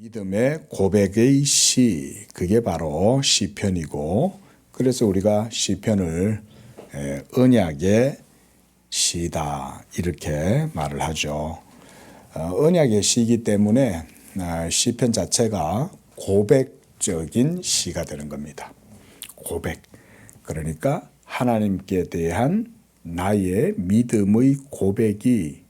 믿음의 고백의 시, 그게 바로 시편이고, 그래서 우리가 시편을 언약의 시다 이렇게 말을 하죠. 언약의 시이기 때문에 시편 자체가 고백적인 시가 되는 겁니다. 고백. 그러니까 하나님께 대한 나의 믿음의 고백이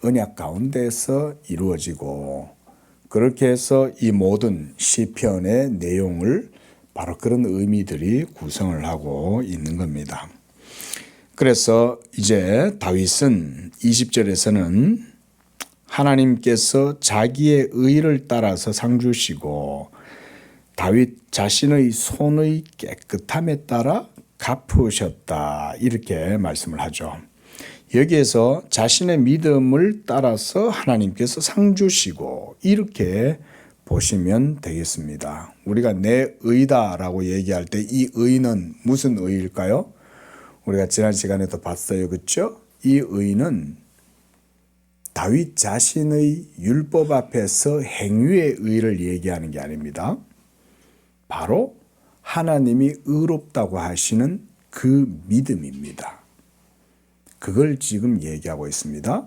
언약 가운데서 이루어지고, 그렇게 해서 이 모든 시편의 내용을 바로 그런 의미들이 구성을 하고 있는 겁니다. 그래서 이제 다윗은 20절에서는 하나님께서 자기의 의를 따라서 상 주시고 다윗 자신의 손의 깨끗함에 따라 갚으셨다 이렇게 말씀을 하죠. 여기에서 자신의 믿음을 따라서 하나님께서 상 주시고 이렇게 보시면 되겠습니다. 우리가 내 의다라고 얘기할 때 이 의는 무슨 의일까요? 우리가 지난 시간에도 봤어요. 그렇죠? 이 의는 다윗 자신의 율법 앞에서 행위의 의를 얘기하는 게 아닙니다. 바로 하나님이 의롭다고 하시는 그 믿음입니다. 그걸 지금 얘기하고 있습니다.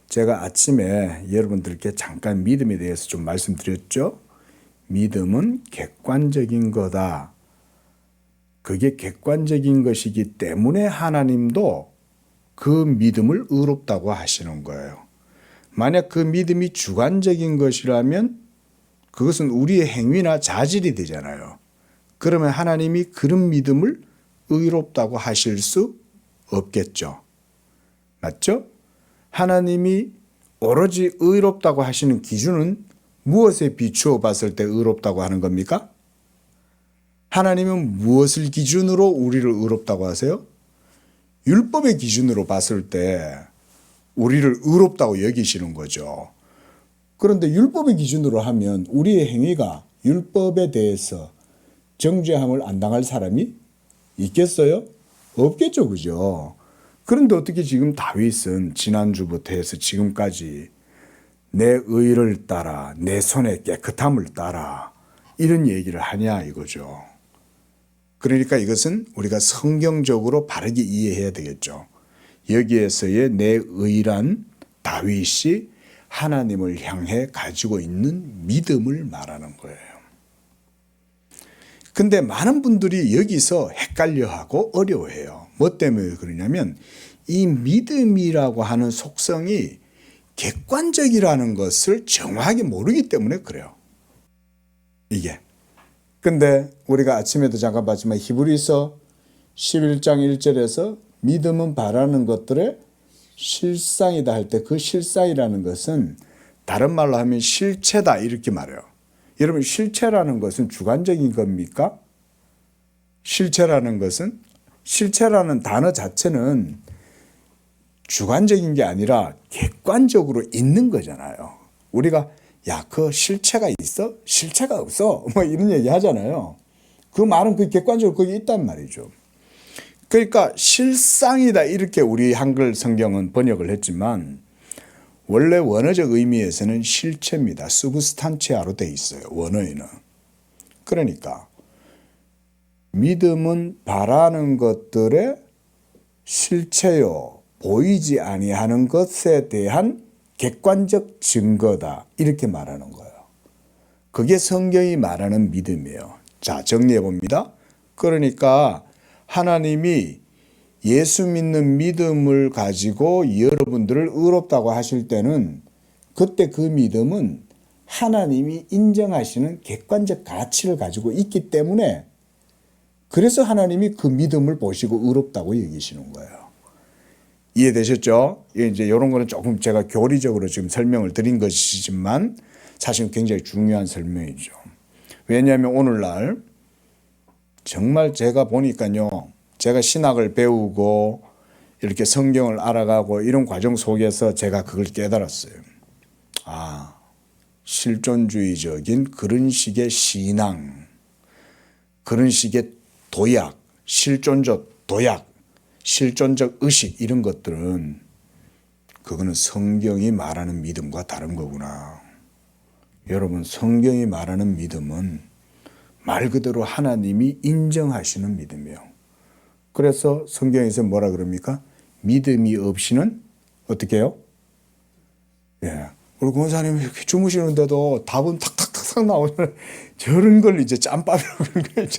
제가 아침에 여러분들께 잠깐 믿음에 대해서 좀 말씀드렸죠. 믿음은 객관적인 거다. 그게 객관적인 것이기 때문에 하나님도 그 믿음을 의롭다고 하시는 거예요. 만약 그 믿음이 주관적인 것이라면 그것은 우리의 행위나 자질이 되잖아요. 그러면 하나님이 그런 믿음을 의롭다고 하실 수 없겠죠. 맞죠? 하나님이 오로지 의롭다고 하시는 기준은 무엇에 비추어 봤을 때 의롭다고 하는 겁니까? 하나님은 무엇을 기준으로 우리를 의롭다고 하세요? 율법의 기준으로 봤을 때 우리를 의롭다고 여기시는 거죠. 그런데 율법의 기준으로 하면 우리의 행위가 율법에 대해서 정죄함을 안 당할 사람이 있겠어요? 없겠죠, 그죠? 그런데 어떻게 지금 다윗은 지난주부터 해서 지금까지 내 의를 따라 내 손의 깨끗함을 따라 이런 얘기를 하냐 이거죠. 그러니까 이것은 우리가 성경적으로 바르게 이해해야 되겠죠. 여기에서의 내 의란 다윗이 하나님을 향해 가지고 있는 믿음을 말하는 거예요. 근데 많은 분들이 여기서 헷갈려하고 어려워해요. 뭐 때문에 그러냐면 이 믿음이라고 하는 속성이 객관적이라는 것을 정확하게 모르기 때문에 그래요. 이게. 근데 우리가 아침에도 잠깐 봤지만 히브리서 11장 1절에서 믿음은 바라는 것들의 실상이다 할 때 그 실상이라는 것은 다른 말로 하면 실체다 이렇게 말해요. 여러분 실체라는 것은 주관적인 겁니까? 실체라는 단어 자체는 주관적인 게 아니라 객관적으로 있는 거잖아요. 우리가 야, 그 실체가 있어? 실체가 없어? 뭐 이런 얘기 하잖아요. 그 말은 그 객관적으로 거기 있단 말이죠. 그러니까 실상이다 이렇게 우리 한글 성경은 번역을 했지만 원래 원어적 의미에서는 실체입니다. substantia로 돼 있어요. 원어에는. 그러니까 믿음은 바라는 것들의 실체요. 보이지 아니하는 것에 대한 객관적 증거다. 이렇게 말하는 거예요. 그게 성경이 말하는 믿음이에요. 자, 정리해 봅니다. 그러니까 하나님이 예수 믿는 믿음을 가지고 여러분들을 의롭다고 하실 때는 그때 그 믿음은 하나님이 인정하시는 객관적 가치를 가지고 있기 때문에 그래서 하나님이 그 믿음을 보시고 의롭다고 여기시는 거예요. 이해되셨죠? 이제 이런 거는 조금 제가 교리적으로 지금 설명을 드린 것이지만 사실 굉장히 중요한 설명이죠. 왜냐하면 오늘날 정말 제가 보니까요. 제가 신학을 배우고 이렇게 성경을 알아가고 이런 과정 속에서 제가 그걸 깨달았어요. 아, 실존주의적인 그런 식의 신앙, 그런 식의 도약, 실존적 도약, 실존적 의식 이런 것들은 그거는 성경이 말하는 믿음과 다른 거구나. 여러분, 성경이 말하는 믿음은 말 그대로 하나님이 인정하시는 믿음이에요. 그래서 성경에서 뭐라 그럽니까? 믿음이 없이는 어떻게 해요? 예. 우리 권사님 이렇게 주무시는데도 답은 탁탁탁탁 나오면 저런 걸 이제 짬밥이라고 그러는 거예요.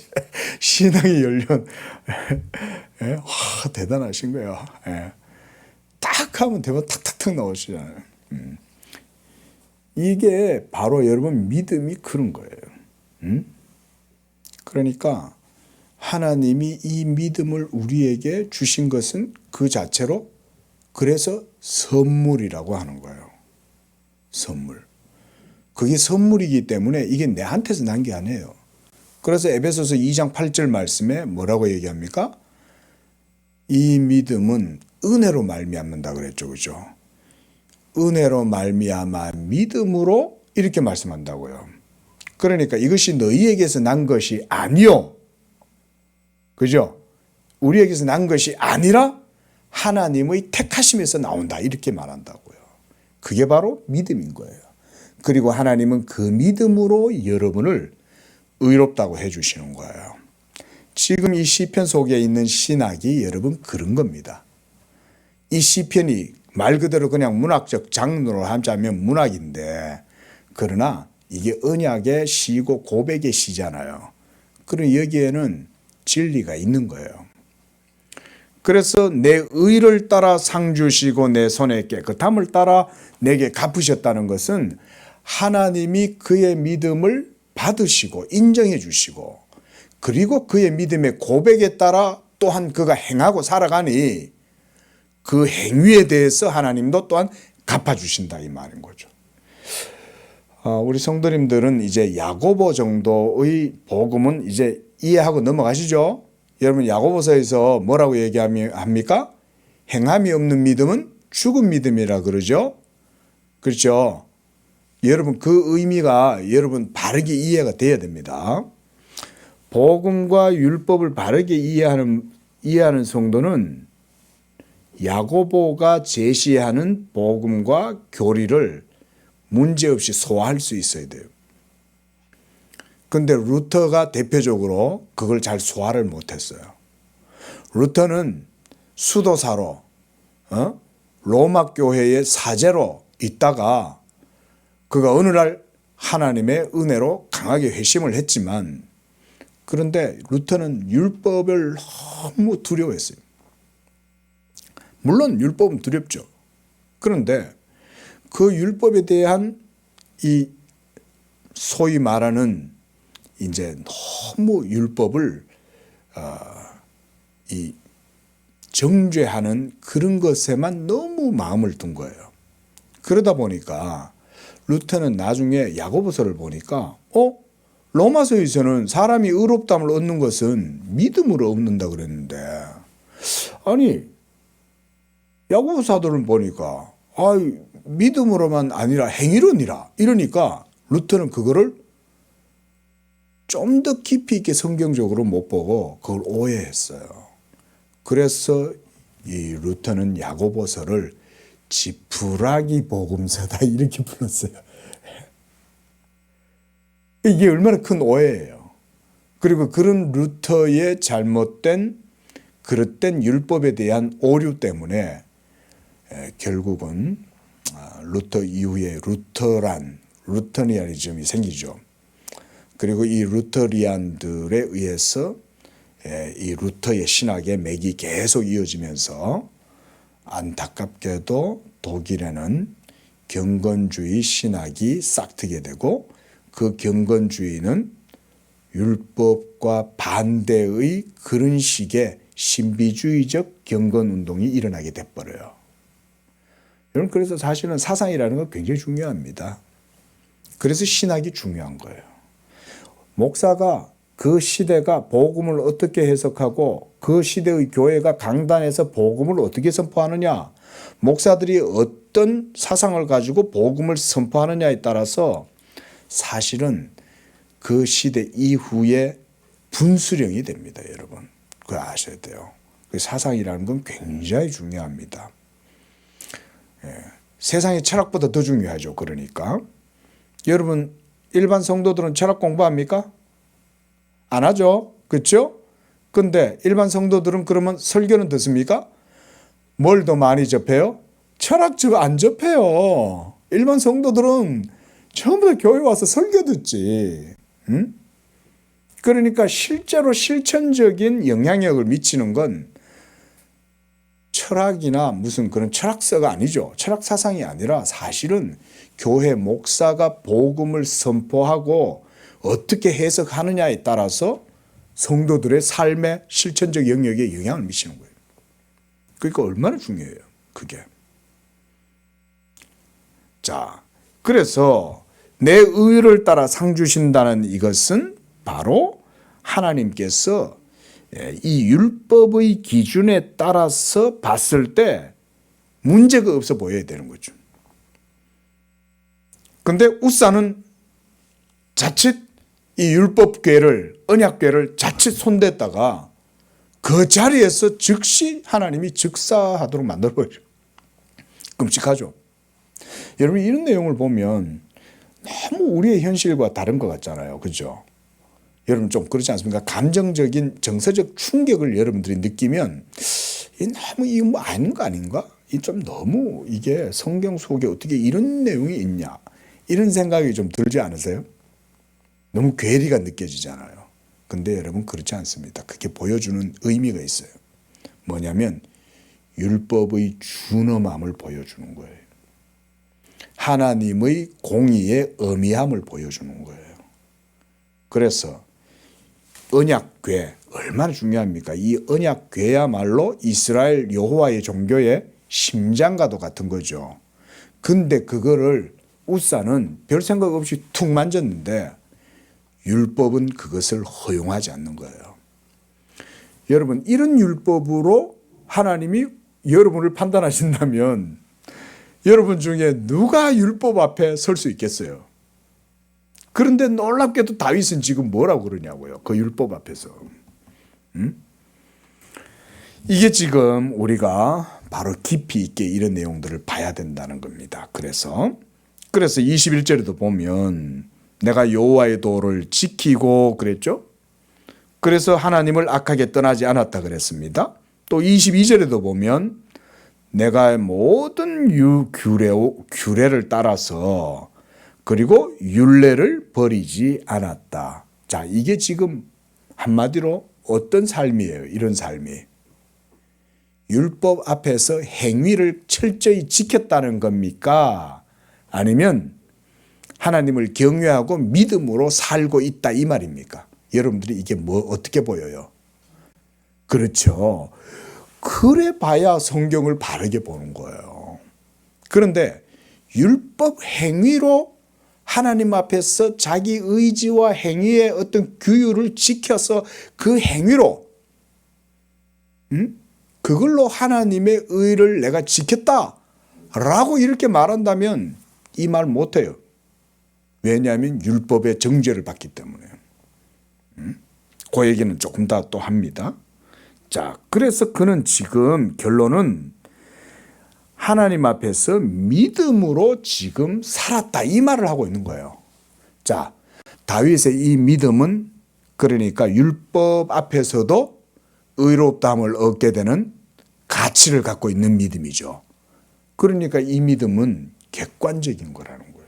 신앙이 열린. 예? 와, 대단하신 거예요. 예. 딱 하면 대박 탁탁탁 나오시잖아요. 이게 바로 여러분 믿음이 그런 거예요. 그러니까 하나님이 이 믿음을 우리에게 주신 것은 그 자체로 그래서 선물이라고 하는 거예요. 선물. 그게 선물이기 때문에 이게 내한테서 난 게 아니에요. 그래서 에베소서 2장 8절 말씀에 뭐라고 얘기합니까? 이 믿음은 은혜로 말미암는다 그랬죠. 그죠? 은혜로 말미암아 믿음으로 이렇게 말씀한다고요. 그러니까 이것이 너희에게서 난 것이 아니요. 그죠? 우리에게서 난 것이 아니라 하나님의 택하심에서 나온다. 이렇게 말한다고요. 그게 바로 믿음인 거예요. 그리고 하나님은 그 믿음으로 여러분을 의롭다고 해주시는 거예요. 지금 이 시편 속에 있는 신학이 여러분 그런 겁니다. 이 시편이 말 그대로 그냥 문학적 장르로 하자면 문학인데, 그러나 이게 언약의 시고 고백의 시잖아요. 그럼 여기에는 진리가 있는 거예요. 그래서 내 의를 따라 상 주시고 내 손에 깨끗함을 따라 내게 갚으셨다는 것은 하나님이 그의 믿음을 받으시고 인정해 주시고, 그리고 그의 믿음의 고백에 따라 또한 그가 행하고 살아가니 그 행위에 대해서 하나님도 또한 갚아주신다 이 말인 거죠. 우리 성도님들은 이제 야고보 정도의 복음은 이제 이해하고 넘어가시죠. 여러분, 야고보서에서 뭐라고 얘기합니까? 행함이 없는 믿음은 죽은 믿음이라 그러죠. 그렇죠. 여러분, 그 의미가 여러분 바르게 이해가 돼야 됩니다. 복음과 율법을 바르게 이해하는 성도는 야고보가 제시하는 복음과 교리를 문제없이 소화할 수 있어야 돼요. 그런데 루터가 대표적으로 그걸 잘 소화를 못했어요. 루터는 수도사로 로마 교회의 사제로 있다가 그가 어느 날 하나님의 은혜로 강하게 회심을 했지만, 그런데 루터는 율법을 너무 두려워했어요. 물론 율법은 두렵죠. 그런데 그 율법에 대한 이 소위 말하는 이제 너무 율법을 이 정죄하는 그런 것에만 너무 마음을 둔 거예요. 그러다 보니까 루터는 나중에 야고보서를 보니까 로마서에서는 사람이 의롭다함을 얻는 것은 믿음으로 얻는다 그랬는데, 아니 야고보 사도를 보니까 믿음으로만 아니라 행위로니라 이러니까 루터는 그거를 좀 더 깊이 있게 성경적으로 못 보고 그걸 오해했어요. 그래서 이 루터는 야고보서를 지푸라기 복음서다 이렇게 불렀어요. 이게 얼마나 큰 오해예요. 그리고 그런 루터의 잘못된 그릇된 율법에 대한 오류 때문에 결국은 루터 이후에 루터니아니즘이 생기죠. 그리고 이 루터리안들에 의해서 이 루터의 신학의 맥이 계속 이어지면서 안타깝게도 독일에는 경건주의 신학이 싹트게 되고, 그 경건주의는 율법과 반대의 그런 식의 신비주의적 경건운동이 일어나게 돼버려요. 여러분, 그래서 사실은 사상이라는 건 굉장히 중요합니다. 그래서 신학이 중요한 거예요. 목사가 그 시대가 복음을 어떻게 해석하고 그 시대의 교회가 강단에서 복음을 어떻게 선포하느냐, 목사들이 어떤 사상을 가지고 복음을 선포하느냐에 따라서 사실은 그 시대 이후에 분수령이 됩니다. 여러분, 그거 아셔야 돼요. 그 사상이라는 건 굉장히 중요합니다. 세상의 철학보다 더 중요하죠. 그러니까 여러분 일반 성도들은 철학 공부합니까? 안 하죠. 그렇죠? 근데 일반 성도들은 그러면 설교는 듣습니까? 뭘 더 많이 접해요? 철학 안 접해요. 일반 성도들은 전부 다 교회 와서 설교 듣지. 응? 그러니까 실제로 실천적인 영향력을 미치는 건 철학이나 무슨 그런 철학서가 아니죠. 철학 사상이 아니라 사실은 교회 목사가 복음을 선포하고 어떻게 해석하느냐에 따라서 성도들의 삶의 실천적 영역에 영향을 미치는 거예요. 그러니까 얼마나 중요해요. 그게. 자, 그래서 내 의를 따라 상 주신다는 이것은 바로 하나님께서 이 율법의 기준에 따라서 봤을 때 문제가 없어 보여야 되는 거죠. 근데 우사는 자칫 이 율법궤를, 언약궤를 자칫 손댔다가 그 자리에서 즉시 하나님이 즉사하도록 만들어버려요. 끔찍하죠. 여러분 이런 내용을 보면 너무 우리의 현실과 다른 것 같잖아요. 그죠? 여러분 좀 그렇지 않습니까? 감정적인 정서적 충격을 여러분들이 느끼면 너무 이거 뭐 아닌 거 아닌가? 이 좀 너무 이게 성경 속에 어떻게 이런 내용이 있냐? 이런 생각이 좀 들지 않으세요? 너무 괴리가 느껴지잖아요. 근데 여러분 그렇지 않습니다. 그게 보여주는 의미가 있어요. 뭐냐면 율법의 준엄함을 보여주는 거예요. 하나님의 공의의 엄미함을 보여주는 거예요. 그래서 언약궤 얼마나 중요합니까? 이 언약궤야말로 이스라엘 여호와의 종교의 심장과도 같은 거죠. 근데 그거를 우사는 별 생각 없이 툭 만졌는데 율법은 그것을 허용하지 않는 거예요. 여러분 이런 율법으로 하나님이 여러분을 판단하신다면 여러분 중에 누가 율법 앞에 설 수 있겠어요? 그런데 놀랍게도 다윗은 지금 뭐라고 그러냐고요. 그 율법 앞에서. 이게 지금 우리가 바로 깊이 있게 이런 내용들을 봐야 된다는 겁니다. 그래서 21절에도 보면 내가 여호와의 도를 지키고 그랬죠. 그래서 하나님을 악하게 떠나지 않았다 그랬습니다. 또 22절에도 보면 내가 모든 규례를 따라서 그리고 율례를 버리지 않았다. 자, 이게 지금 한마디로 어떤 삶이에요? 이런 삶이. 율법 앞에서 행위를 철저히 지켰다는 겁니까? 아니면 하나님을 경외하고 믿음으로 살고 있다 이 말입니까? 여러분들이 이게 어떻게 보여요? 그렇죠. 그래 봐야 성경을 바르게 보는 거예요. 그런데 율법 행위로 하나님 앞에서 자기 의지와 행위의 어떤 규율을 지켜서 그 행위로 그걸로 하나님의 의를 내가 지켰다라고 이렇게 말한다면 이 말 못해요. 왜냐하면 율법의 정죄를 받기 때문에. 그 얘기는 조금 더 또 합니다. 자, 그래서 그는 지금 결론은 하나님 앞에서 믿음으로 지금 살았다 이 말을 하고 있는 거예요. 자, 다윗의 이 믿음은 그러니까 율법 앞에서도 의롭다함을 얻게 되는 가치를 갖고 있는 믿음이죠. 그러니까 이 믿음은 객관적인 거라는 거예요.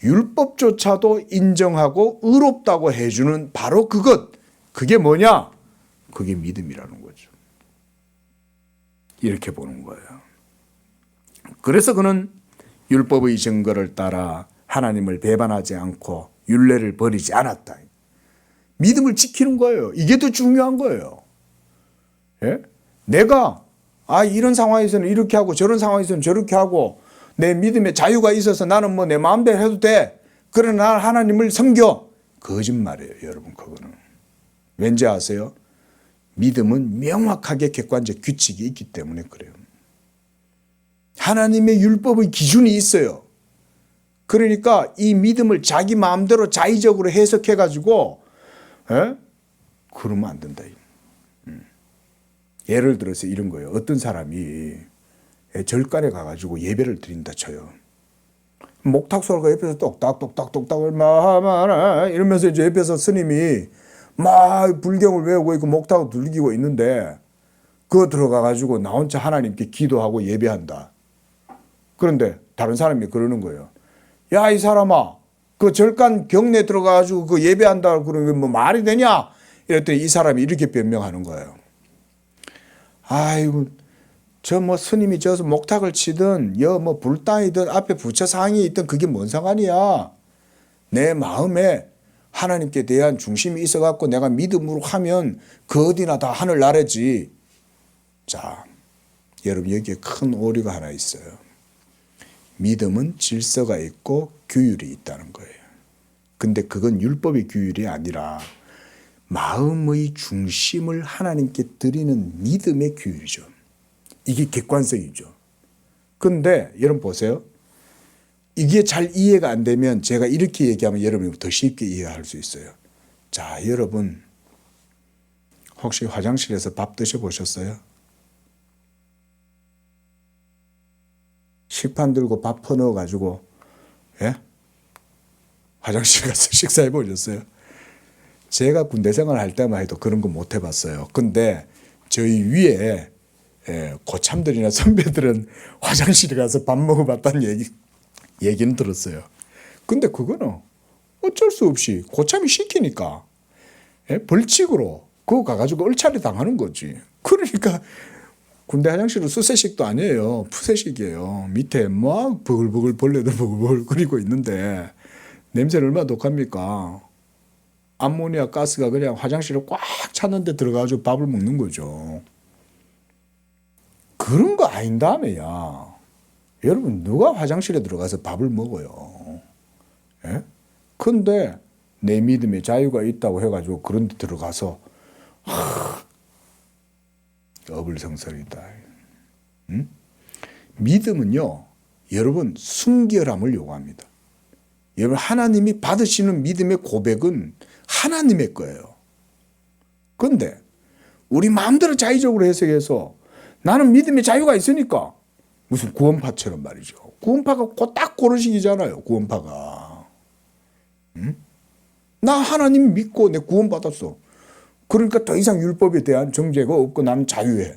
율법조차도 인정하고 의롭다고 해주는 바로 그게 뭐냐? 그게 믿음이라는 거죠. 이렇게 보는 거예요. 그래서 그는 율법의 증거를 따라 하나님을 배반하지 않고 율례를 버리지 않았다. 믿음을 지키는 거예요. 이게 더 중요한 거예요. 예? 내가 이런 상황에서는 이렇게 하고 저런 상황에서는 저렇게 하고 내 믿음에 자유가 있어서 나는 뭐 내 마음대로 해도 돼. 그러나 난 하나님을 섬겨. 거짓말이에요, 여러분. 그거는. 왠지 아세요? 믿음은 명확하게 객관적 규칙이 있기 때문에 그래요. 하나님의 율법의 기준이 있어요. 그러니까 이 믿음을 자기 마음대로 자의적으로 해석해가지고 그러면 안 된다. 예를 들어서 이런 거예요. 어떤 사람이 절간에 가가지고 예배를 드린다 쳐요. 목탁 소리가 옆에서 똑딱똑딱똑딱 마하마나 이러면서 이제 옆에서 스님이 막 불경을 외우고 있고 목탁을 들리고 있는데 그거 들어가 가지고 나 혼자 하나님께 기도하고 예배한다. 그런데 다른 사람이 그러는 거예요. 야, 이 사람아, 그 절간 경내 들어가 가지고 그 예배한다 그러면 뭐 말이 되냐? 이랬더니 이 사람이 이렇게 변명하는 거예요. 아이고, 저 뭐 스님이 저서 목탁을 치든 여 뭐 불당이든 앞에 부처상이 있든 그게 뭔 상관이야. 내 마음에 하나님께 대한 중심이 있어 갖고 내가 믿음으로 하면 그 어디나 다 하늘 나라지. 자, 여러분 여기에 큰 오류가 하나 있어요. 믿음은 질서가 있고 규율이 있다는 거예요. 근데 그건 율법의 규율이 아니라 마음의 중심을 하나님께 드리는 믿음의 규율이죠. 이게 객관성이죠. 근데 여러분 보세요. 이게 잘 이해가 안 되면 제가 이렇게 얘기하면 여러분이 더 쉽게 이해할 수 있어요. 자, 여러분 혹시 화장실에서 밥 드셔보셨어요? 식판 들고 밥 퍼넣어 가지고 예? 화장실 가서 식사해 보셨어요? 제가 군대 생활할 때만 해도 그런 거 못 해봤어요. 근데 저희 위에 고참들이나 선배들은 화장실에 가서 밥 먹어봤다는 얘기는 들었어요. 근데 그거는 어쩔 수 없이 고참이 시키니까 벌칙으로 그거 가가지고 얼차례 당하는 거지. 그러니까 군대 화장실은 수세식도 아니에요. 푸세식이에요. 밑에 막 버글버글 벌레도 버글버글 끓이고 있는데 냄새는 얼마나 독합니까? 암모니아 가스가 그냥 화장실을 꽉 찼는데 들어가가지고 밥을 먹는 거죠. 그런 거 아닌 다음에야 여러분 누가 화장실에 들어가서 밥을 먹어요? 예? 근데 내 믿음에 자유가 있다고 해가지고 그런 데 들어가서 어불성설이다. 응? 믿음은요, 여러분 순결함을 요구합니다. 여러분 하나님이 받으시는 믿음의 고백은 하나님의 거예요. 그런데 우리 마음대로 자의적으로 해석해서 나는 믿음의 자유가 있으니까 무슨 구원파처럼 말이죠. 구원파가 딱 고르식이잖아요. 구원파가. 응? 나 하나님 믿고 내 구원받았어. 그러니까 더 이상 율법에 대한 정죄가 없고 나는 자유해.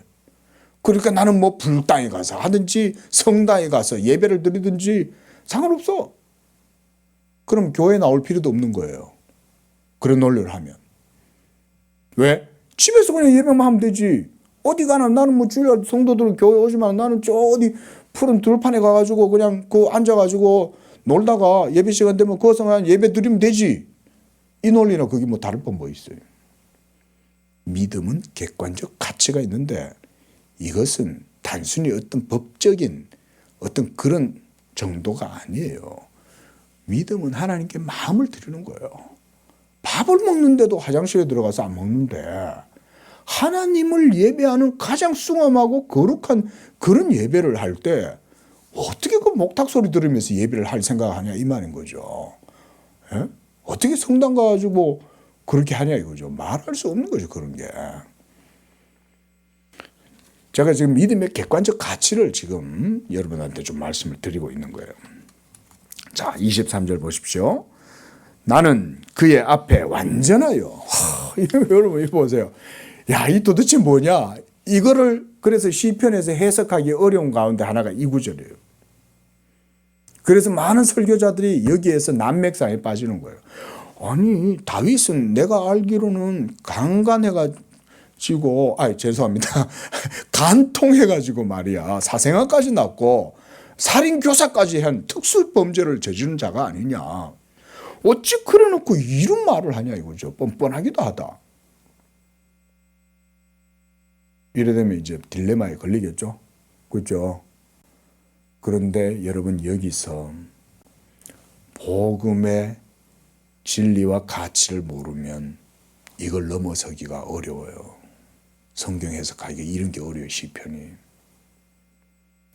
그러니까 나는 뭐 불당에 가서 하든지 성당에 가서 예배를 드리든지 상관없어. 그럼 교회 나올 필요도 없는 거예요. 그런 논리를 하면. 왜? 집에서 그냥 예배만 하면 되지. 어디 가나 나는 뭐 주일 성도들 교회 오지만 나는 저 어디 푸른 들판에 가가지고 그냥 그 앉아가지고 놀다가 예배 시간 되면 거기서 그냥 예배 드리면 되지. 이 논리나 그게 뭐 다를 건 뭐 있어요. 믿음은 객관적 가치가 있는데 이것은 단순히 어떤 법적인 어떤 그런 정도가 아니에요. 믿음은 하나님께 마음을 드리는 거예요. 밥을 먹는데도 화장실에 들어가서 안 먹는데 하나님을 예배하는 가장 숭엄하고 거룩한 그런 예배를 할 때 어떻게 그 목탁 소리 들으면서 예배를 할 생각을 하냐 이 말인 거죠. 예? 어떻게 성당 가가지고 그렇게 하냐 이거죠. 말할 수 없는 거죠. 그런 게. 제가 지금 믿음의 객관적 가치를 지금 여러분한테 좀 말씀을 드리고 있는 거예요. 자, 23절 보십시오. 나는 그의 앞에 완전하여. 여러분 이거 보세요. 야, 이 도대체 뭐냐? 이거를 그래서 시편에서 해석하기 어려운 가운데 하나가 이 구절이에요. 그래서 많은 설교자들이 여기에서 난맥상에 빠지는 거예요. 아니, 다윗은 내가 알기로는 강간해가지고, 죄송합니다. 간통해가지고 말이야. 사생아까지 났고, 살인교사까지 한 특수범죄를 저지른 자가 아니냐. 어찌 그래 놓고 이런 말을 하냐 이거죠. 뻔뻔하기도 하다. 이래 되면 이제 딜레마에 걸리겠죠. 그렇죠? 그런데 여러분 여기서 복음의 진리와 가치를 모르면 이걸 넘어서기가 어려워요. 성경 해석하기가 이런 게 어려워요. 시편이.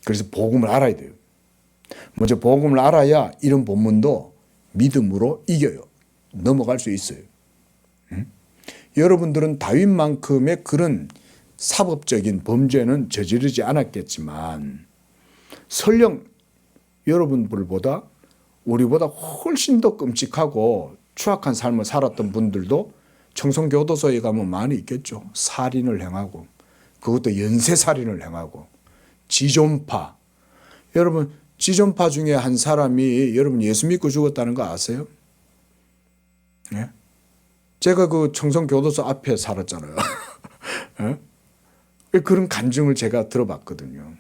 그래서 복음을 알아야 돼요. 먼저 복음을 알아야 이런 본문도 믿음으로 이겨요. 넘어갈 수 있어요. 여러분들은 다윗만큼의 그런 사법적인 범죄는 저지르지 않았겠지만 설령 여러분들보다 우리보다 훨씬 더 끔찍하고 추악한 삶을 살았던 분들도 청송교도소에 가면 많이 있겠죠. 살인을 행하고, 그것도 연쇄살인을 행하고, 지존파. 여러분, 지존파 중에 한 사람이 여러분 예수 믿고 죽었다는 거 아세요? 예? 제가 그 청송교도소 앞에 살았잖아요. 예? 그런 간증을 제가 들어봤거든요.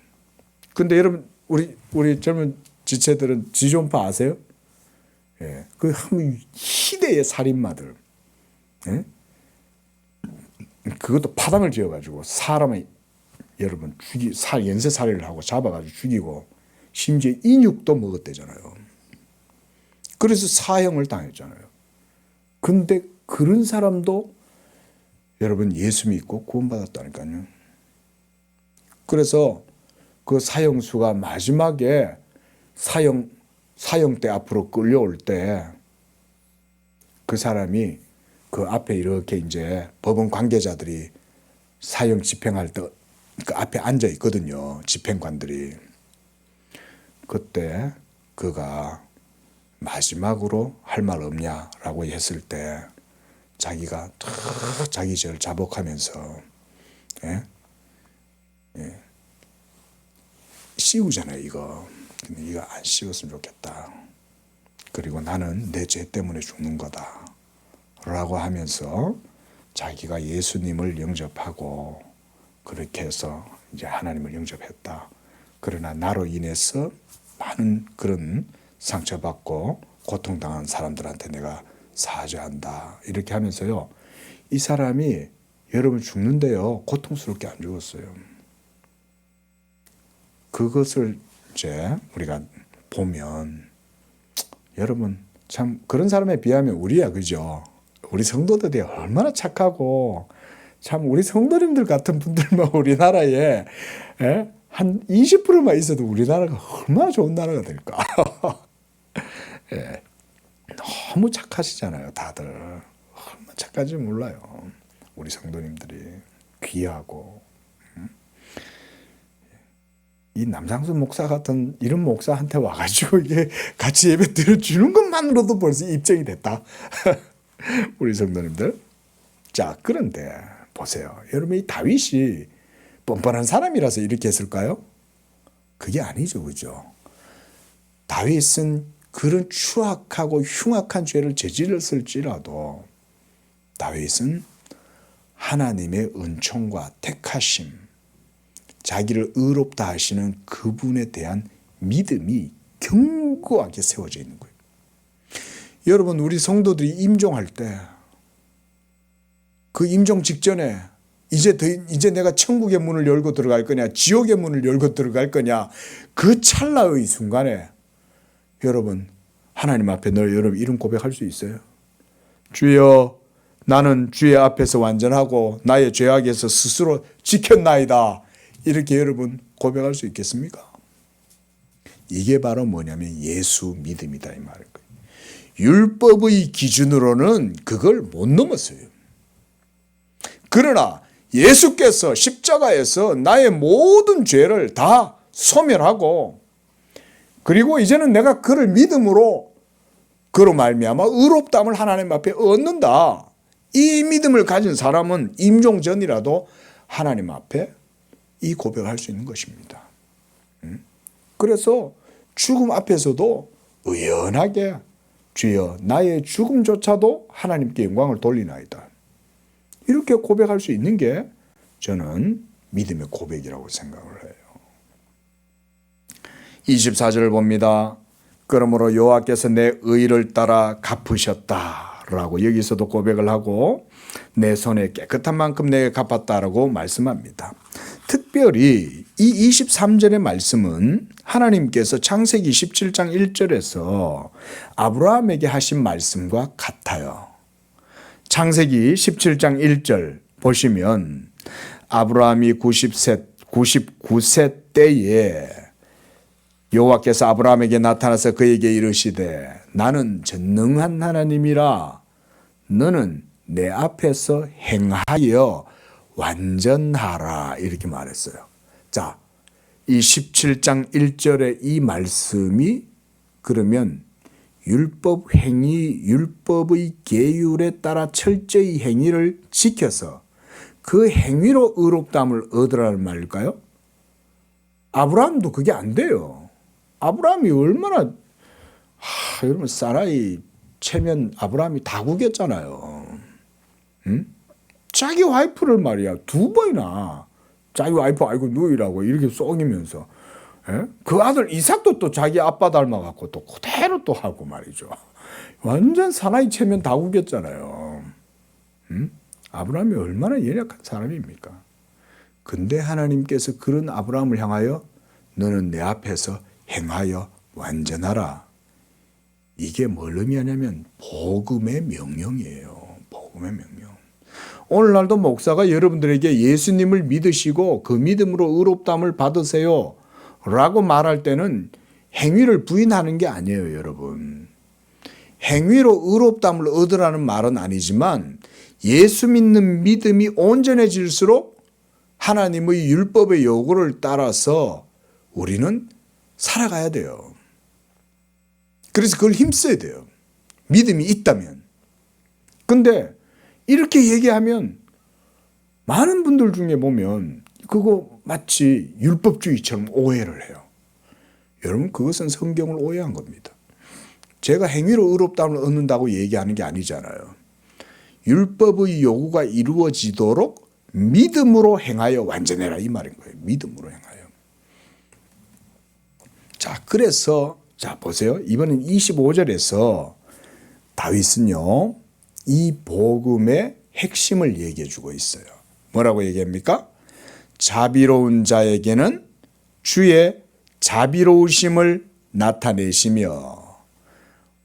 근데 여러분, 우리 젊은 지체들은 지존파 아세요? 예. 그 희대의 살인마들. 예? 그것도 파당을 지어가지고 사람을 여러분 연쇄살인을 하고 잡아가지고 죽이고 심지어 인육도 먹었대잖아요. 그래서 사형을 당했잖아요. 근데 그런 사람도 여러분 예수 믿고 구원받았다니까요. 그래서 그 사형수가 마지막에 사형대 앞으로 끌려올 때 그 사람이 그 앞에 이렇게 이제 법원 관계자들이 사형 집행할 때 그 앞에 앉아 있거든요. 집행관들이. 그때 그가 마지막으로 할 말 없냐라고 했을 때 자기가 자기 죄를 자복하면서 예? 예. 씌우잖아요, 이거. 근데 이거 안 씌웠으면 좋겠다. 그리고 나는 내 죄 때문에 죽는 거다. 라고 하면서 자기가 예수님을 영접하고 그렇게 해서 이제 하나님을 영접했다. 그러나 나로 인해서 많은 그런 상처받고 고통당한 사람들한테 내가 사죄한다. 이렇게 하면서요. 이 사람이 여러분 죽는데요. 고통스럽게 안 죽었어요. 그것을 이제 우리가 보면 여러분 참 그런 사람에 비하면 우리야 그죠? 우리 성도들이 얼마나 착하고 참 우리 성도님들 같은 분들만 우리나라에 한 20%만 있어도 우리나라가 얼마나 좋은 나라가 될까? 예. 너무 착하시잖아요, 다들. 얼마나 착한지 몰라요. 우리 성도님들이 귀하고. 이 남상수 목사 같은 이런 목사한테 와가지고 이게 같이 예배 드려주는 것만으로도 벌써 입증이 됐다. 우리 성도님들. 자, 그런데 보세요. 여러분 이 다윗이 뻔뻔한 사람이라서 이렇게 했을까요? 그게 아니죠, 그죠? 다윗은 그런 추악하고 흉악한 죄를 저질렀을지라도 다윗은 하나님의 은총과 택하심, 자기를 의롭다 하시는 그분에 대한 믿음이 견고하게 세워져 있는 거예요. 여러분 우리 성도들이 임종할 때 그 임종 직전에 이제 내가 천국의 문을 열고 들어갈 거냐 지옥의 문을 열고 들어갈 거냐 그 찰나의 순간에 여러분 하나님 앞에 여러분 이런 고백할 수 있어요? 주여 나는 주의 앞에서 완전하고 나의 죄악에서 스스로 지켰나이다. 이렇게 여러분 고백할 수 있겠습니까? 이게 바로 뭐냐면 예수 믿음이다 이 말인 거예요. 율법의 기준으로는 그걸 못 넘었어요. 그러나 예수께서 십자가에서 나의 모든 죄를 다 소멸하고 그리고 이제는 내가 그를 믿음으로 그로 말미암아 의롭다함을 하나님 앞에 얻는다. 이 믿음을 가진 사람은 임종 전이라도 하나님 앞에 이 고백을 할 수 있는 것입니다. 그래서 죽음 앞에서도 의연하게 주여 나의 죽음조차도 하나님께 영광을 돌리나이다. 이렇게 고백할 수 있는 게 저는 믿음의 고백이라고 생각을 해요. 24절을 봅니다. 그러므로 여호와께서 내 의를 따라 갚으셨다라고 여기서도 고백을 하고 내 손에 깨끗한 만큼 내게 갚았다라고 말씀합니다. 특별히 이 23절의 말씀은 하나님께서 창세기 17장 1절에서 아브라함에게 하신 말씀과 같아요. 창세기 17장 1절 보시면 아브라함이 99세 때에 여호와께서 아브라함에게 나타나서 그에게 이르시되 나는 전능한 하나님이라 너는 내 앞에서 행하여 완전하라 이렇게 말했어요. 자, 이 17장 1절의 이 말씀이 그러면 율법 행위, 율법의 계율에 따라 철저히 행위를 지켜서 그 행위로 의롭다함을 얻으라는 말일까요? 아브라함도 그게 안 돼요. 아브라함이 얼마나 여러분 사라이 체면 아브라함이 다 구겼잖아요. 응? 자기 와이프를 말이야 2번이나 자기 와이프 알고 누이라고 이렇게 쏘기면서 그 아들 이삭도 또 자기 아빠 닮아갖고 또 그대로 또 하고 말이죠. 완전 사나이 체면 다 구겼잖아요. 응? 아브라함이 얼마나 연약한 사람입니까? 근데 하나님께서 그런 아브라함을 향하여 너는 내 앞에서 행하여 완전하라. 이게 뭘 의미하냐면 복음의 명령이에요. 복음의 명령. 오늘날도 목사가 여러분들에게 예수님을 믿으시고 그 믿음으로 의롭다함을 받으세요 라고 말할 때는 행위를 부인하는 게 아니에요, 여러분. 행위로 의롭다함을 얻으라는 말은 아니지만 예수 믿는 믿음이 온전해질수록 하나님의 율법의 요구를 따라서 우리는 살아가야 돼요. 그래서 그걸 힘써야 돼요. 믿음이 있다면. 근데 이렇게 얘기하면 많은 분들 중에 보면 그거 마치 율법주의처럼 오해를 해요. 여러분 그것은 성경을 오해한 겁니다. 제가 행위로 의롭다함을 얻는다고 얘기하는 게 아니잖아요. 율법의 요구가 이루어지도록 믿음으로 행하여 완전해라 이 말인 거예요. 믿음으로 행하여. 자, 그래서 자 보세요. 이번엔 25절에서 다윗은요. 이 복음의 핵심을 얘기해 주고 있어요. 뭐라고 얘기합니까? 자비로운 자에게는 주의 자비로우심을 나타내시며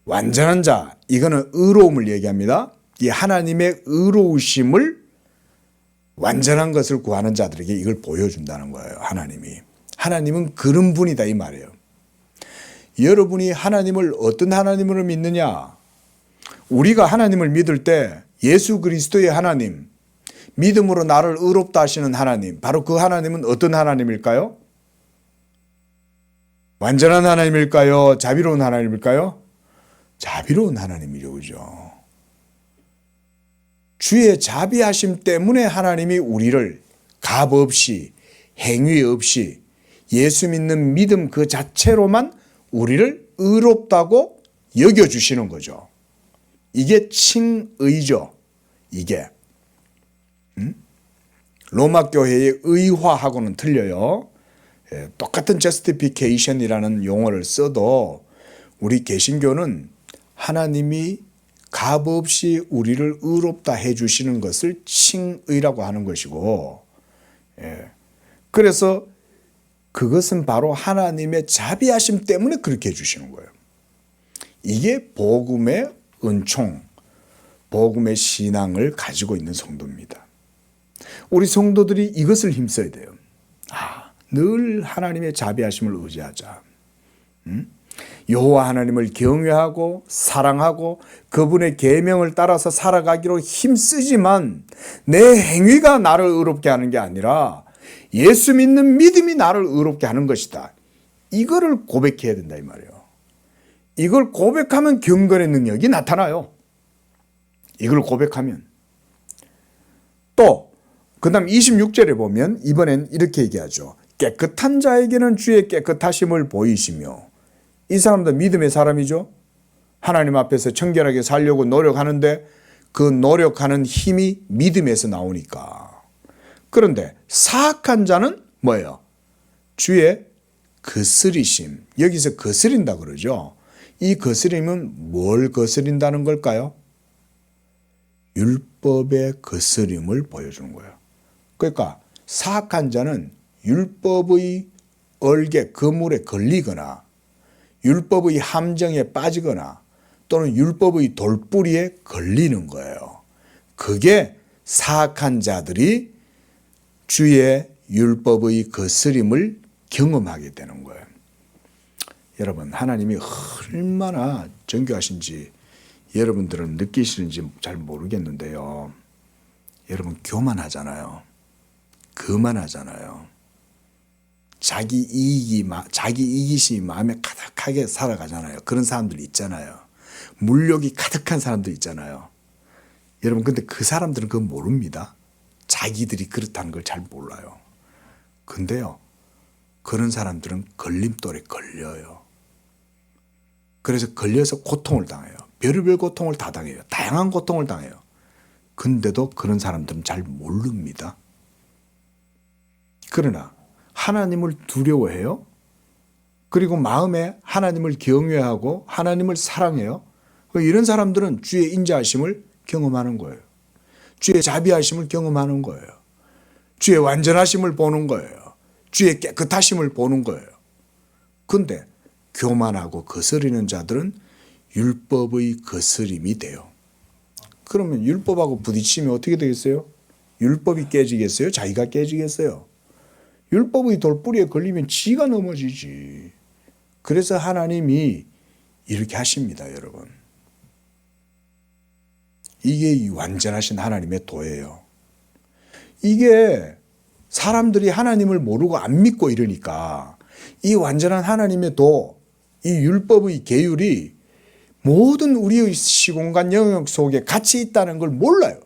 완전한 자, 이거는 의로움을 얘기합니다. 이 하나님의 의로우심을 완전한 것을 구하는 자들에게 이걸 보여준다는 거예요. 하나님은 그런 분이다 이 말이에요. 여러분이 하나님을 어떤 하나님으로 믿느냐? 우리가 하나님을 믿을 때 예수 그리스도의 하나님, 믿음으로 나를 의롭다 하시는 하나님, 바로 그 하나님은 어떤 하나님일까요? 완전한 하나님일까요? 자비로운 하나님일까요? 자비로운 하나님이죠. 그죠? 주의 자비하심 때문에 하나님이 우리를 값 없이 행위 없이 예수 믿는 믿음 그 자체로만 우리를 의롭다고 여겨주시는 거죠. 이게 칭의죠. 이게 로마 교회의 의화하고는 틀려요. 똑같은 justification이라는 용어를 써도 우리 개신교는 하나님이 값없이 우리를 의롭다 해주시는 것을 칭의라고 하는 것이고, 그래서 그것은 바로 하나님의 자비하심 때문에 그렇게 해주시는 거예요. 이게 복음의 은총, 복음의 신앙을 가지고 있는 성도입니다. 우리 성도들이 이것을 힘써야 돼요. 늘 하나님의 자비하심을 의지하자. 여호와 하나님을 경외하고 사랑하고 그분의 계명을 따라서 살아가기로 힘쓰지만 내 행위가 나를 의롭게 하는 게 아니라 예수 믿는 믿음이 나를 의롭게 하는 것이다. 이거를 고백해야 된다 이 말이에요. 이걸 고백하면 경건의 능력이 나타나요. 이걸 고백하면. 또 그 다음 26절에 보면 이번엔 이렇게 얘기하죠. 깨끗한 자에게는 주의 깨끗하심을 보이시며, 이 사람도 믿음의 사람이죠. 하나님 앞에서 청결하게 살려고 노력하는데 그 노력하는 힘이 믿음에서 나오니까. 그런데 사악한 자는 뭐예요? 주의 거스리심. 여기서 거스린다 그러죠. 이 거스림은 뭘 거스린다는 걸까요? 율법의 거스림을 보여주는 거예요. 그러니까 사악한 자는 율법의 얼개, 그물에 걸리거나 율법의 함정에 빠지거나 또는 율법의 돌뿌리에 걸리는 거예요. 그게 사악한 자들이 주의 율법의 거스림을 경험하게 되는 거예요. 여러분, 하나님이 얼마나 정교하신지 여러분들은 느끼시는지 잘 모르겠는데요. 여러분 교만하잖아요. 거만하잖아요. 자기 이기심이 마음에 가득하게 살아가잖아요. 그런 사람들 있잖아요. 물욕이 가득한 사람들 있잖아요. 여러분, 근데 그 사람들은 그거 모릅니다. 자기들이 그렇다는 걸 잘 몰라요. 근데요, 그런 사람들은 걸림돌에 걸려요. 그래서 걸려서 고통을 당해요. 별의별 고통을 다 당해요. 다양한 고통을 당해요. 근데도 그런 사람들은 잘 모릅니다. 그러나 하나님을 두려워해요. 그리고 마음에 하나님을 경외하고 하나님을 사랑해요. 이런 사람들은 주의 인자하심을 경험하는 거예요. 주의 자비하심을 경험하는 거예요. 주의 완전하심을 보는 거예요. 주의 깨끗하심을 보는 거예요. 근데 교만하고 거스리는 자들은 율법의 거스림이 돼요. 그러면 율법하고 부딪히면 어떻게 되겠어요? 율법이 깨지겠어요? 자기가 깨지겠어요? 율법의 돌뿌리에 걸리면 지가 넘어지지. 그래서 하나님이 이렇게 하십니다, 여러분. 이게 완전하신 하나님의 도예요. 이게 사람들이 하나님을 모르고 안 믿고 이러니까 이 완전한 하나님의 도, 이 율법의 계율이 모든 우리의 시공간 영역 속에 같이 있다는 걸 몰라요.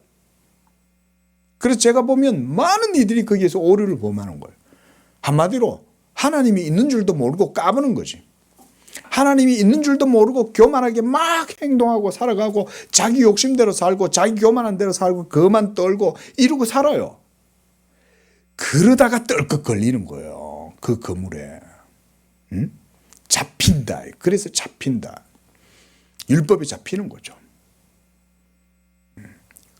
그래서 제가 보면 많은 이들이 거기에서 오류를 범하는 거예요. 한마디로 하나님이 있는 줄도 모르고 까부는 거지. 하나님이 있는 줄도 모르고 교만하게 막 행동하고 살아가고 자기 욕심대로 살고 자기 교만한 대로 살고 그만 떨고 이러고 살아요. 그러다가 떨컥 걸리는 거예요. 그 거물에. 응? 잡힌다. 그래서 잡힌다. 율법에 잡히는 거죠.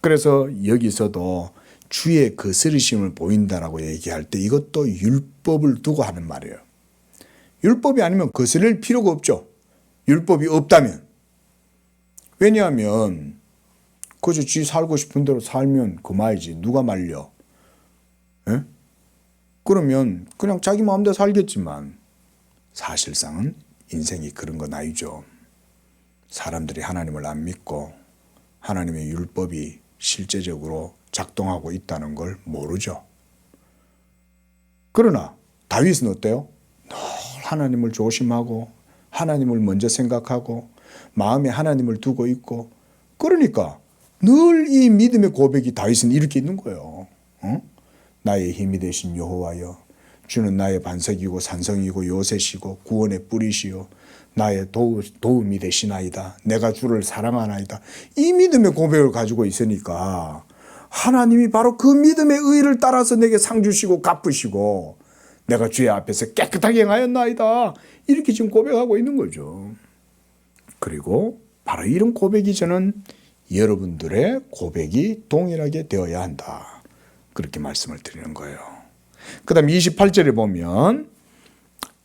그래서 여기서도 주의 거스르심을 보인다라고 얘기할 때 이것도 율법을 두고 하는 말이에요. 율법이 아니면 거스릴 필요가 없죠. 율법이 없다면. 왜냐하면 그저 지 살고 싶은 대로 살면 그만이지. 누가 말려. 에? 그러면 그냥 자기 마음대로 살겠지만 사실상은 인생이 그런 건 아니죠. 사람들이 하나님을 안 믿고 하나님의 율법이 실제적으로 작동하고 있다는 걸 모르죠. 그러나 다윗은 어때요? 늘 하나님을 조심하고 하나님을 먼저 생각하고 마음에 하나님을 두고 있고 그러니까 늘 이 믿음의 고백이 다윗은 이렇게 있는 거예요. 나의 힘이 되신 여호와여, 주는 나의 반석이고 산성이고 요새시고 구원의 뿌리시요 나의 도움이 되시나이다. 내가 주를 사랑하나이다. 이 믿음의 고백을 가지고 있으니까 하나님이 바로 그 믿음의 의를 따라서 내게 상 주시고 갚으시고 내가 주의 앞에서 깨끗하게 행하였나이다. 이렇게 지금 고백하고 있는 거죠. 그리고 바로 이런 고백이 저는 여러분들의 고백이 동일하게 되어야 한다. 그렇게 말씀을 드리는 거예요. 그 다음 28절에 보면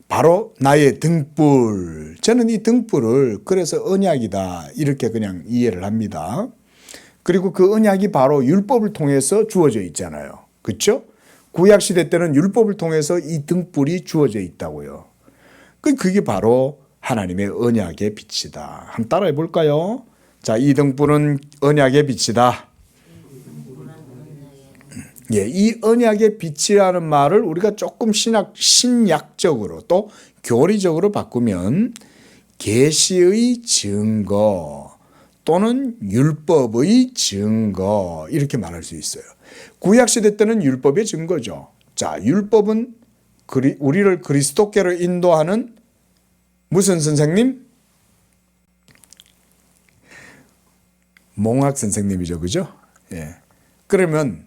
바로 나의 등불. 저는 이 등불을 그래서 언약이다 이렇게 그냥 이해를 합니다. 그리고 그 언약이 바로 율법을 통해서 주어져 있잖아요. 그렇죠? 구약시대 때는 율법을 통해서 이 등불이 주어져 있다고요. 그게 바로 하나님의 언약의 빛이다. 한번 따라해 볼까요? 자, 이 등불은 언약의 빛이다. 예, 이 언약의 빛이라는 말을 우리가 조금 신약적으로 또 교리적으로 바꾸면 계시의 증거 또는 율법의 증거 이렇게 말할 수 있어요. 구약시대 때는 율법의 증거죠. 자, 율법은 우리를 그리스도께로 인도하는 무슨 선생님? 몽학 선생님이죠. 그죠? 예. 그러면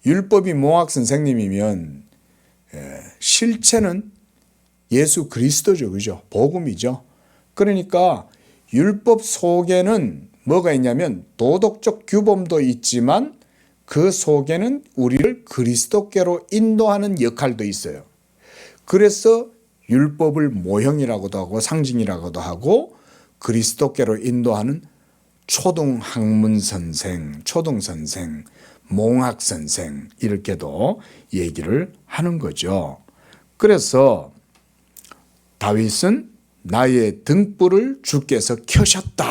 율법이 몽학 선생님이면 실체는 예수 그리스도죠. 그죠? 복음이죠. 그러니까 율법 속에는 뭐가 있냐면 도덕적 규범도 있지만 그 속에는 우리를 그리스도께로 인도하는 역할도 있어요. 그래서 율법을 모형이라고도 하고 상징이라고도 하고 그리스도께로 인도하는 초등학문 선생, 초등선생, 몽학 선생 이렇게도 얘기를 하는 거죠. 그래서 다윗은 나의 등불을 주께서 켜셨다.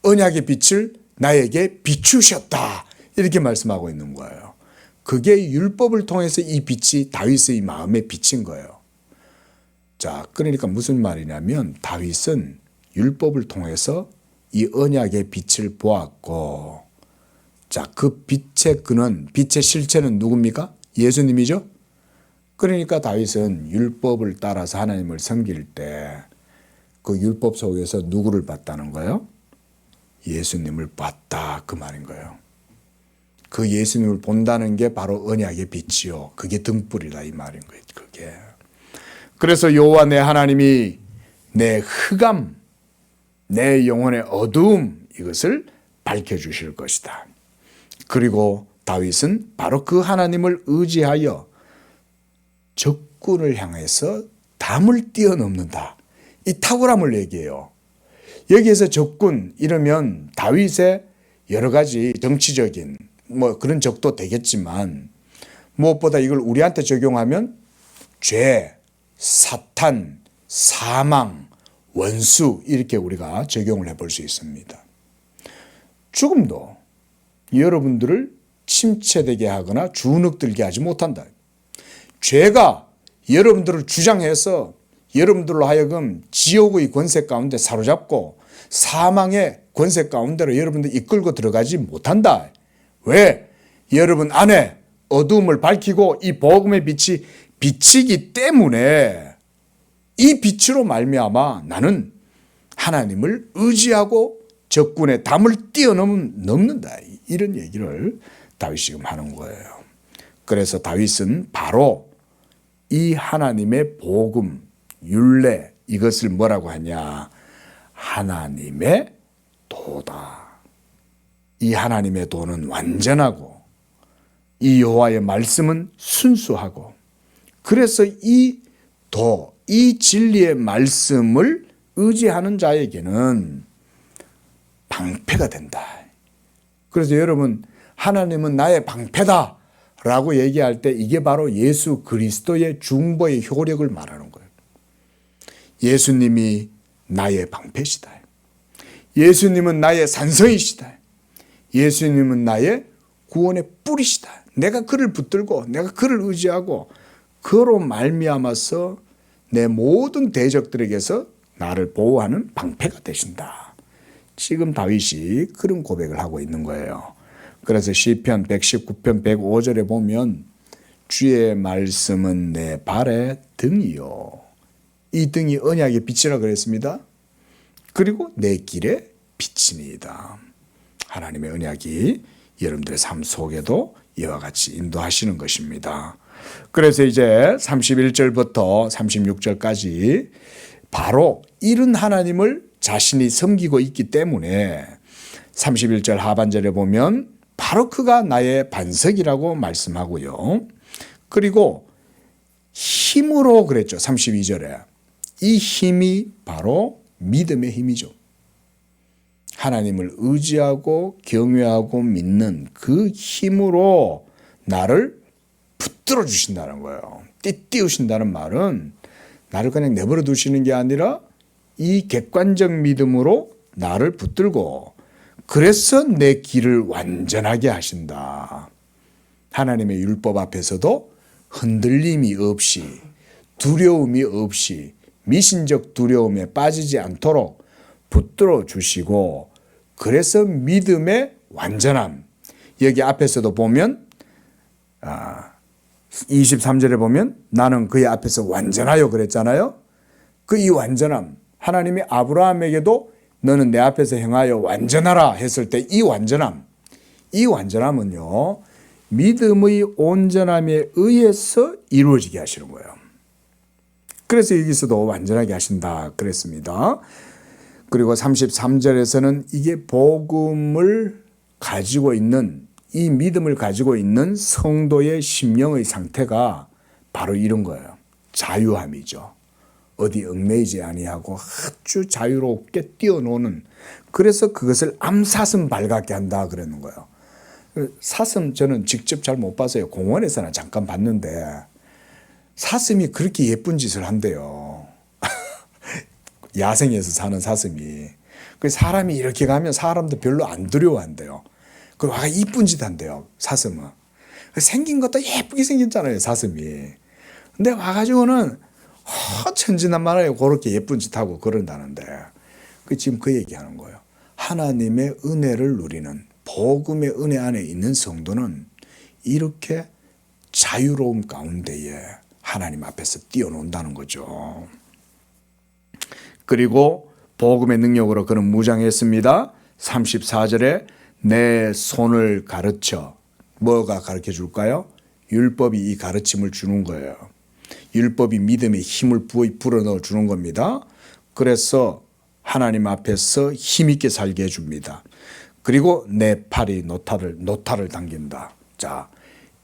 언약의 빛을 나에게 비추셨다. 이렇게 말씀하고 있는 거예요. 그게 율법을 통해서 이 빛이 다윗의 마음에 비친 거예요. 자, 그러니까 무슨 말이냐면 다윗은 율법을 통해서 이 언약의 빛을 보았고, 자, 그 빛의 근원, 빛의 실체는 누굽니까? 예수님이죠? 그러니까 다윗은 율법을 따라서 하나님을 섬길 때 그 율법 속에서 누구를 봤다는 거예요? 예수님을 봤다, 그 말인 거예요. 그 예수님을 본다는 게 바로 언약의 빛이요. 그게 등불이다, 이 말인 거예요. 그게. 그래서 여호와 내 하나님이 내 흑암, 내 영혼의 어두움, 이것을 밝혀주실 것이다. 그리고 다윗은 바로 그 하나님을 의지하여 적군을 향해서 담을 뛰어넘는다. 이 탁월함을 얘기해요. 여기에서 적군 이러면 다윗의 여러 가지 정치적인 그런 적도 되겠지만, 무엇보다 이걸 우리한테 적용하면 죄, 사탄, 사망, 원수, 이렇게 우리가 적용을 해볼 수 있습니다. 죽음도 여러분들을 침체되게 하거나 주눅들게 하지 못한다. 죄가 여러분들을 주장해서 여러분들로 하여금 지옥의 권세 가운데 사로잡고 사망의 권세 가운데로 여러분들 이끌고 들어가지 못한다. 왜? 여러분 안에 어두움을 밝히고 이 복음의 빛이 비치기 때문에 이 빛으로 말미암아 나는 하나님을 의지하고 적군의 담을 뛰어넘는다. 이런 얘기를 다윗이 지금 하는 거예요. 그래서 다윗은 바로 이 하나님의 복음, 율례, 이것을 뭐라고 하냐? 하나님의 도다. 이 하나님의 도는 완전하고 이 여호와의 말씀은 순수하고, 그래서 이 도, 이 진리의 말씀을 의지하는 자에게는 방패가 된다. 그래서 여러분, 하나님은 나의 방패다 라고 얘기할 때 이게 바로 예수 그리스도의 중보의 효력을 말하는 거예요. 예수님이 나의 방패시다. 예수님은 나의 산성이시다. 예수님은 나의 구원의 뿌리시다. 내가 그를 붙들고 내가 그를 의지하고 그로 말미암아서 내 모든 대적들에게서 나를 보호하는 방패가 되신다. 지금 다윗이 그런 고백을 하고 있는 거예요. 그래서 시편 119편 105절에 보면 주의 말씀은 내 발의 등이요. 이 등이 언약의 빛이라 그랬습니다. 그리고 내 길의 빛이니이다. 하나님의 언약이 여러분들의 삶 속에도 이와 같이 인도하시는 것입니다. 그래서 이제 31절부터 36절까지 바로 이런 하나님을 자신이 섬기고 있기 때문에 31절 하반절에 보면 바로 그가 나의 반석이라고 말씀하고요. 그리고 힘으로 그랬죠. 32절에. 이 힘이 바로 믿음의 힘이죠. 하나님을 의지하고 경외하고 믿는 그 힘으로 나를 붙들어 주신다는 거예요. 띠띠우신다는 말은 나를 그냥 내버려 두시는 게 아니라 이 객관적 믿음으로 나를 붙들고, 그래서 내 길을 완전하게 하신다. 하나님의 율법 앞에서도 흔들림이 없이, 두려움이 없이, 미신적 두려움에 빠지지 않도록 붙들어 주시고, 그래서 믿음의 완전함. 여기 앞에서도 보면 23절에 보면 나는 그의 앞에서 완전하여 그랬잖아요. 그 이 완전함, 하나님이 아브라함에게도 너는 내 앞에서 행하여 완전하라 했을 때 이 완전함, 이 완전함은요 믿음의 온전함에 의해서 이루어지게 하시는 거예요. 그래서 여기서도 완전하게 하신다 그랬습니다. 그리고 33절에서는 이게 복음을 가지고 있는, 이 믿음을 가지고 있는 성도의 심령의 상태가 바로 이런 거예요. 자유함이죠. 어디 얽매이지 아니하고 아주 자유롭게 뛰어노는, 그래서 그것을 암사슴 발같게 한다 그러는 거예요. 사슴 저는 직접 잘 못 봤어요. 공원에서는 잠깐 봤는데 사슴이 그렇게 예쁜 짓을 한대요. 야생에서 사는 사슴이. 그 사람이 이렇게 가면 사람도 별로 안 두려워한대요. 그리고 와가 이쁜 짓 한대요, 사슴은. 생긴 것도 예쁘게 생겼잖아요, 사슴이. 근데 와가지고는 천진난만하게 그렇게 예쁜 짓 하고 그런다는데, 지금 그 얘기하는 거예요. 하나님의 은혜를 누리는 복음의 은혜 안에 있는 성도는 이렇게 자유로움 가운데에 하나님 앞에서 뛰어논다는 거죠. 그리고 복음의 능력으로 그는 무장했습니다. 34절에 내 손을 가르쳐. 뭐가 가르쳐 줄까요? 율법이 이 가르침을 주는 거예요. 율법이 믿음의 힘을 불어넣어 주는 겁니다. 그래서 하나님 앞에서 힘있게 살게 해줍니다. 그리고 내 팔이 노타를 당긴다. 자,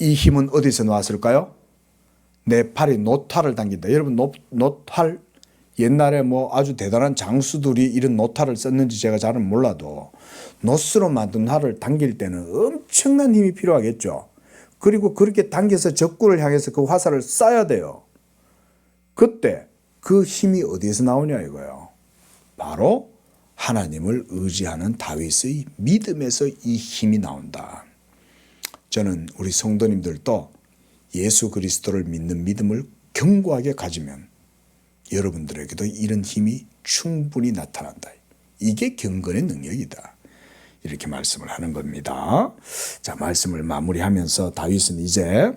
이 힘은 어디서 나왔을까요? 내 팔이 노타를 당긴다. 여러분, 노탈, 옛날에 뭐 아주 대단한 장수들이 이런 노타를 썼는지 제가 잘은 몰라도 노스로 만든 활을 당길 때는 엄청난 힘이 필요하겠죠. 그리고 그렇게 당겨서 적군을 향해서 그 화살을 쏴야 돼요. 그때 그 힘이 어디에서 나오냐 이거예요. 바로 하나님을 의지하는 다윗의 믿음에서 이 힘이 나온다. 저는 우리 성도님들도 예수 그리스도를 믿는 믿음을 견고하게 가지면 여러분들에게도 이런 힘이 충분히 나타난다. 이게 경건의 능력이다. 이렇게 말씀을 하는 겁니다. 자, 말씀을 마무리하면서 다윗은 이제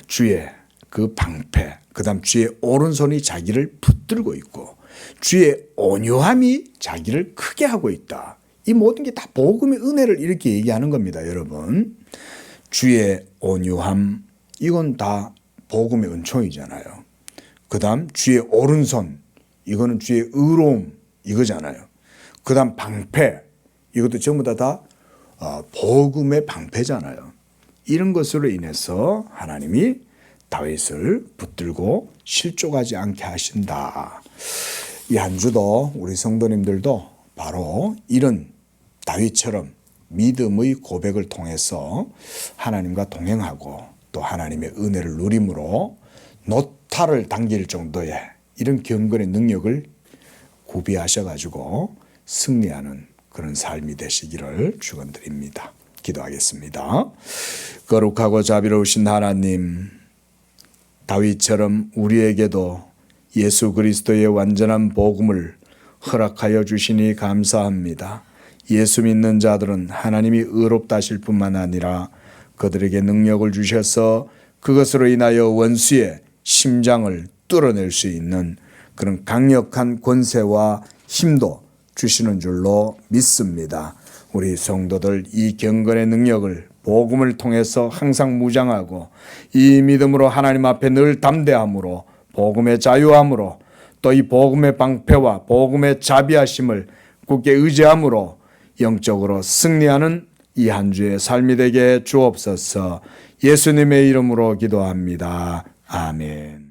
주의 그 방패, 그 다음 주의 오른손이 자기를 붙들고 있고 주의 온유함이 자기를 크게 하고 있다. 이 모든 게 다 복음의 은혜를 이렇게 얘기하는 겁니다, 여러분. 주의 온유함, 이건 다 복음의 은총이잖아요. 그 다음 주의 오른손, 이거는 주의 의로움, 이거잖아요. 그 다음 방패, 이것도 전부 다 복음의 방패잖아요. 이런 것으로 인해서 하나님이 다윗을 붙들고 실족하지 않게 하신다. 이 한 주도 우리 성도님들도 바로 이런 다윗처럼 믿음의 고백을 통해서 하나님과 동행하고 또 하나님의 은혜를 누림으로 노타를 당길 정도의 이런 경건의 능력을 구비하셔가지고 승리하는 그런 삶이 되시기를 축원드립니다. 기도하겠습니다. 거룩하고 자비로우신 하나님, 다윗처럼 우리에게도 예수 그리스도의 완전한 복음을 허락하여 주시니 감사합니다. 예수 믿는 자들은 하나님이 의롭다 하실 뿐만 아니라 그들에게 능력을 주셔서 그것으로 인하여 원수의 심장을 뚫어낼 수 있는 그런 강력한 권세와 힘도 주시는 줄로 믿습니다. 우리 성도들 이 경건의 능력을 복음을 통해서 항상 무장하고 이 믿음으로 하나님 앞에 늘 담대함으로 복음의 자유함으로 또 이 복음의 방패와 복음의 자비하심을 굳게 의지함으로 영적으로 승리하는 이 한 주의 삶이 되게 주옵소서. 예수님의 이름으로 기도합니다. 아멘.